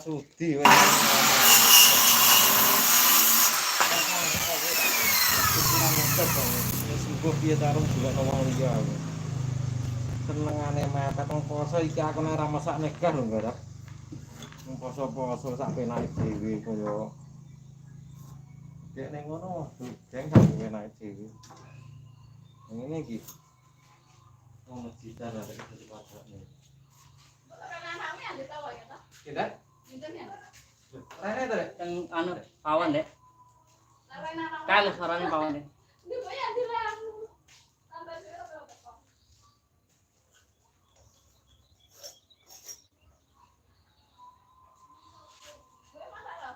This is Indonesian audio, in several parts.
Sudi wis. Sembuh piye taruh juga wong liya. Senengane mepet wong poso iki aku nek ora masak negah lho, Mbak. Wong poso-poso sak penake dhewe kaya. Dek ning ngono, jeng sak penake dhewe. Ngene iki. Wong masjid ada di padane. Anaknya ada tahu ya toh? Tidak? Pinternya. Rene to, yang anu pawan deh. Kalau suaranya pawan deh. Di boya dirang. Tambah dulu berapa? Gue masak loh.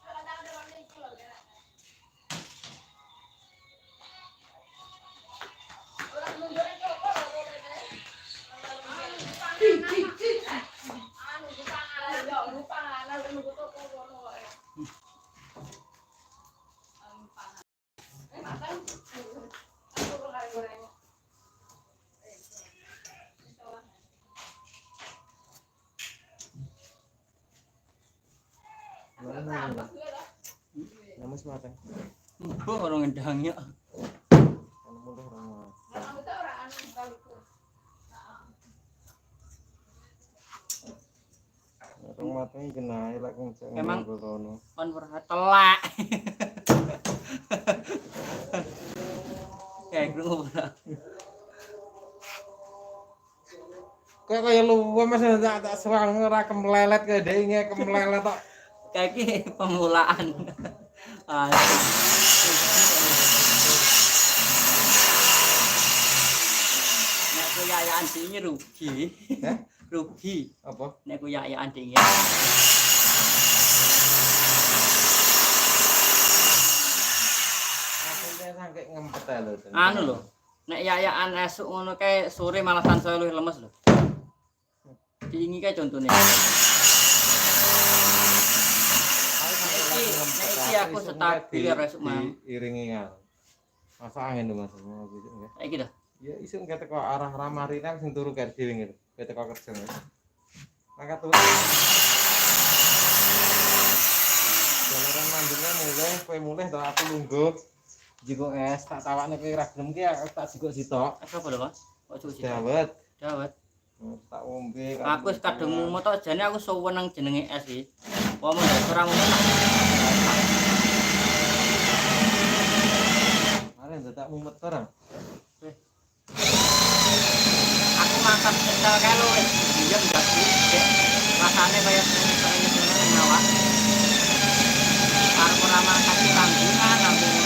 Kalau ada orang ini kilo ya. Orang menggoreng kok Nama semateng. Bu orang ngedangnya. Anu mudah orang. Orang mateng genah lek ngecek Emang ngono. on berhat telak. Kayak gue Kaya luwe Mas tak serang ora kemlelet kaya dhek kemlelet tok. kayak pemulaan. Nek kuyayaan sini rugi. Rugi. Apa? Nek kuyayaan dingin. Asline sampe ngempet lho. Anu lho. Nek yayaan esuk ngono kae sore malah tansaya luwih lemes lho. Diingi kae contone. Iki aku stabil ya esuk mang. Iringi kan. Masa angin lho Mas. Kayak gitu. Ya iso engke teko arah Ramarina sing turu karo dhewe ngene. Kowe teko kerja. Mangkat tuwa. Jalaran mandine mulih, kowe mulih to aku lungguh. Jiko es tak tawakne kowe ora gelem ki aku tak jiko sitok. Apa lho, Mas? Kok cuci? Dawet. Dawet. Tak ombe. Aku wis kadung mumet tok jane aku suweneng jenenge es iki. Wong ora mumet. Are ndak mumet terang. Aku makan kental kalau dia enggak sih. Rasane kaya seneng nyawa. Karo ora makan tanggungan nanggung.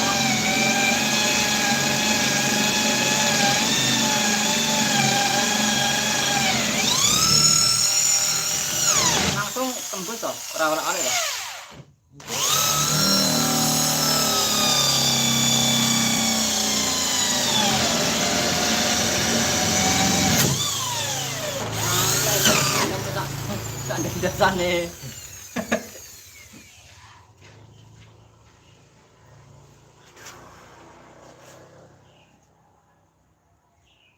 Langsung tembus toh, ora oleh ya. Dasane.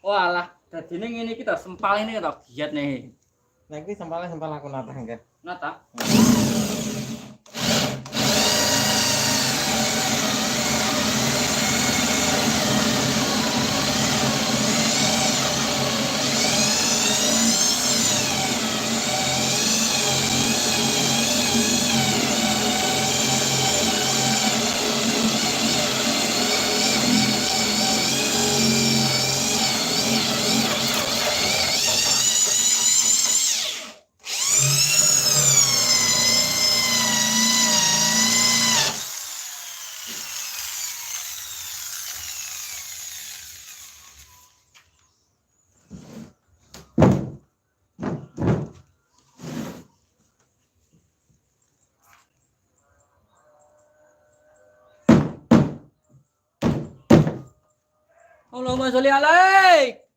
Walah, dadine ngene iki to, sempal ini to, giat nih. Nah iki sempal aku natah nggih. Nata. Allahumma sholli alaik.